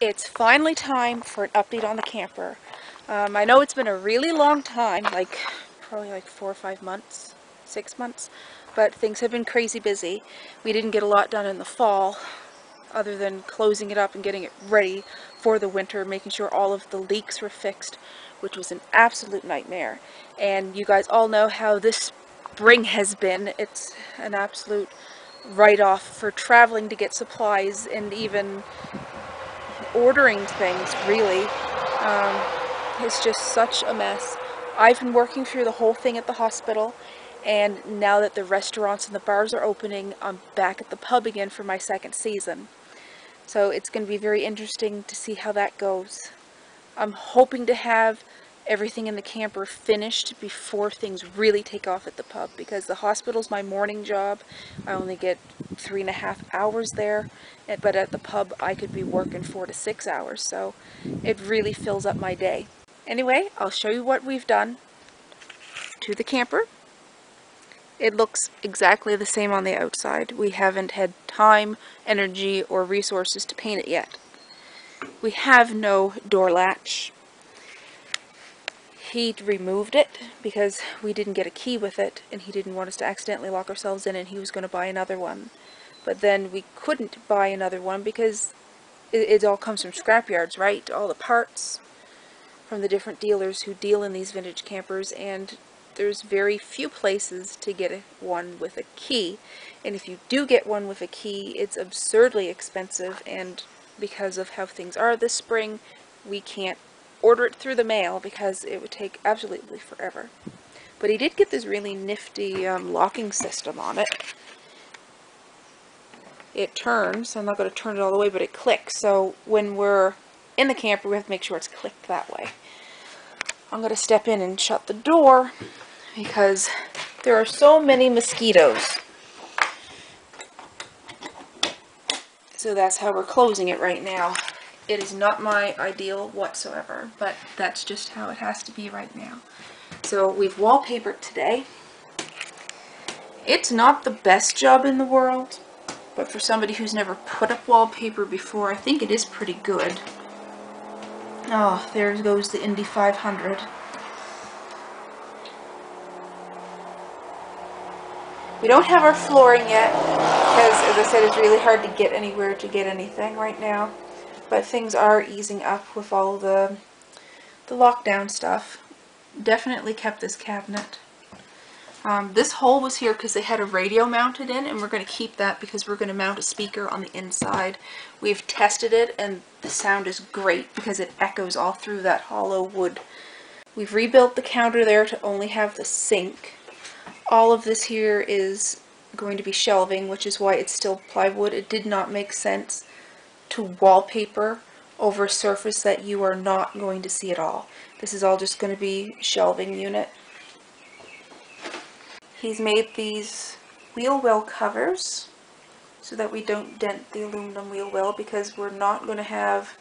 It's finally time for an update on the camper. I know it's been a really long time, like probably like 4 or 5 months, 6 months, but things have been crazy busy. We didn't get a lot done in the fall, other than closing it up and getting it ready for the winter, making sure all of the leaks were fixed, which was an absolute nightmare. And you guys all know how this spring has been. It's an absolute write-off for traveling to get supplies and even ordering things, really. It's just such a mess. I've been working through the whole thing at the hospital, and now that the restaurants and the bars are opening, I'm back at the pub again for my second season. So it's going to be very interesting to see how that goes. I'm hoping to have everything in the camper finished before things really take off at the pub, because the hospital's my morning job. I only get 3.5 hours there, but at the pub I could be working 4 to 6 hours, so it really fills up my day. Anyway, I'll show you what we've done to the camper. It looks exactly the same on the outside. We haven't had time, energy, or resources to paint it yet. We have no door latch. He removed it because we didn't get a key with it, and he didn't want us to accidentally lock ourselves in, and he was going to buy another one. But then we couldn't buy another one because it all comes from scrapyards, right? All the parts from the different dealers who deal in these vintage campers, and there's very few places to get one with a key. And if you do get one with a key, it's absurdly expensive, and because of how things are this spring, we can't order it through the mail because it would take absolutely forever. But he did get this really nifty locking system on it. It turns, I'm not going to turn it all the way, but it clicks. So when we're in the camper, we have to make sure it's clicked that way. I'm going to step in and shut the door because there are so many mosquitoes. So that's how we're closing it right now. It is not my ideal whatsoever, but that's just how it has to be right now. So we've wallpapered today. It's not the best job in the world, but for somebody who's never put up wallpaper before, I think it is pretty good. Oh, there goes the Indy 500. We don't have our flooring yet, because as I said, it's really hard to get anywhere to get anything right now. But things are easing up with all the lockdown stuff. Definitely kept this cabinet. This hole was here because they had a radio mounted in, and we're going to keep that because we're going to mount a speaker on the inside. We've tested it, and the sound is great because it echoes all through that hollow wood. We've rebuilt the counter there to only have the sink. All of this here is going to be shelving, which is why it's still plywood. It did not make sense to wallpaper over a surface that you are not going to see at all. This is all just going to be shelving unit. He's made these wheel well covers so that we don't dent the aluminum wheel well, because we're not going to have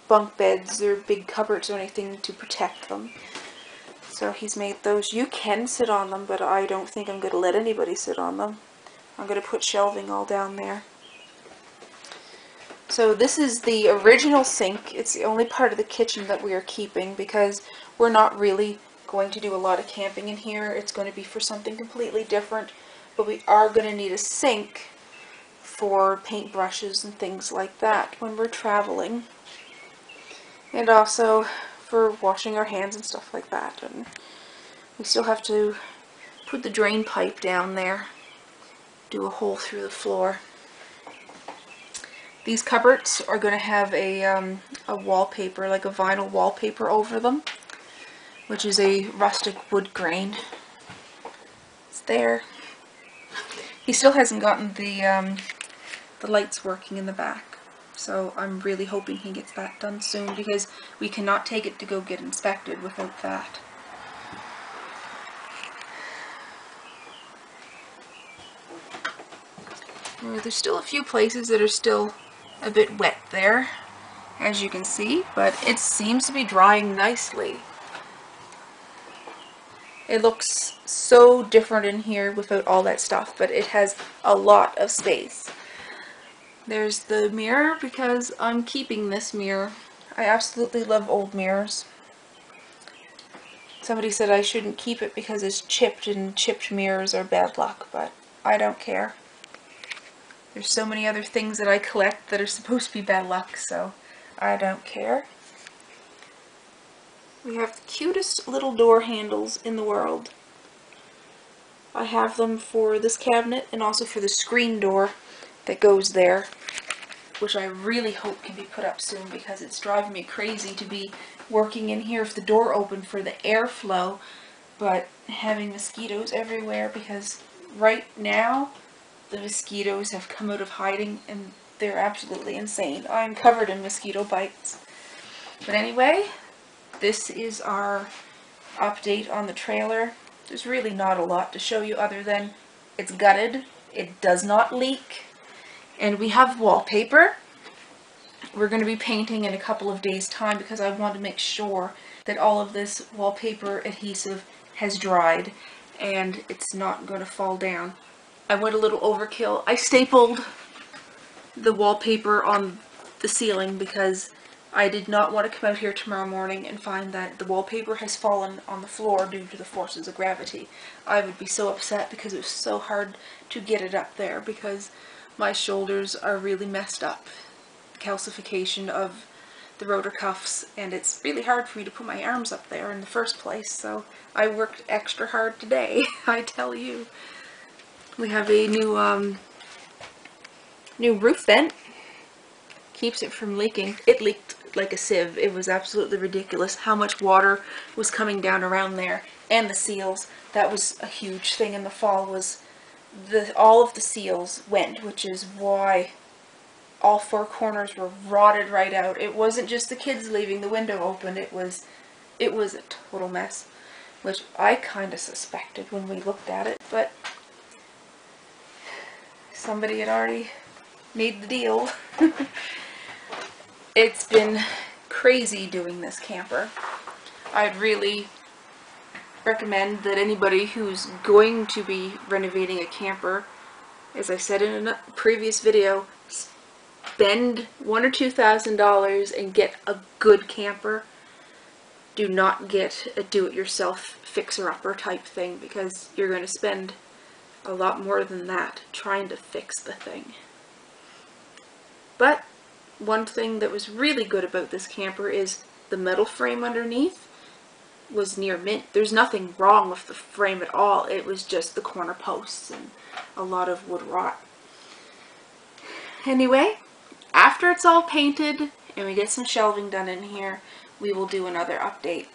bunk beds or big cupboards or anything to protect them. So he's made those. You can sit on them, but I don't think I'm going to let anybody sit on them. I'm going to put shelving all down there. So this is the original sink. It's the only part of the kitchen that we are keeping because we're not really going to do a lot of camping in here. It's going to be for something completely different, but we are going to need a sink for paintbrushes and things like that when we're traveling, and also for washing our hands and stuff like that. And we still have to put the drain pipe down there, do a hole through the floor. These cupboards are going to have a wallpaper, like a vinyl wallpaper over them, which is a rustic wood grain. It's there. He still hasn't gotten the lights working in the back, so I'm really hoping he gets that done soon, because we cannot take it to go get inspected without that. There's still a few places that are still a bit wet there, as you can see, but it seems to be drying nicely. It looks so different in here without all that stuff, but it has a lot of space. There's the mirror because I'm keeping this mirror. I absolutely love old mirrors. Somebody said I shouldn't keep it because it's chipped and chipped mirrors are bad luck, but I don't care. There's so many other things that I collect that are supposed to be bad luck, so I don't care. We have the cutest little door handles in the world. I have them for this cabinet and also for the screen door that goes there, which I really hope can be put up soon because it's driving me crazy to be working in here with the door open for the airflow, but having mosquitoes everywhere because right now the mosquitoes have come out of hiding and they're absolutely insane. I'm covered in mosquito bites. But anyway, this is our update on the trailer. There's really not a lot to show you other than it's gutted, it does not leak, and we have wallpaper. We're going to be painting in a couple of days' time because I want to make sure that all of this wallpaper adhesive has dried and it's not going to fall down. I went a little overkill. I stapled the wallpaper on the ceiling because I did not want to come out here tomorrow morning and find that the wallpaper has fallen on the floor due to the forces of gravity. I would be so upset because it was so hard to get it up there because my shoulders are really messed up. Calcification of the rotor cuffs, and it's really hard for me to put my arms up there in the first place, so I worked extra hard today, I tell you. We have a new roof vent. Keeps it from leaking. It leaked like a sieve. It was absolutely ridiculous how much water was coming down around there. And the seals. That was a huge thing in the fall, was all of the seals went, which is why all four corners were rotted right out. It wasn't just the kids leaving the window open. It was a total mess, which I kind of suspected when we looked at it, but somebody had already made the deal. It's been crazy doing this camper. I'd really recommend that anybody who's going to be renovating a camper, as I said in a previous video, spend $1,000 or $2,000 and get a good camper. Do not get a do-it-yourself fixer-upper type thing because you're going to spend a lot more than that trying to fix the thing. But one thing that was really good about this camper is the metal frame underneath was near mint. There's nothing wrong with the frame at all. It was just the corner posts and a lot of wood rot. Anyway, after it's all painted and we get some shelving done in here, we will do another update.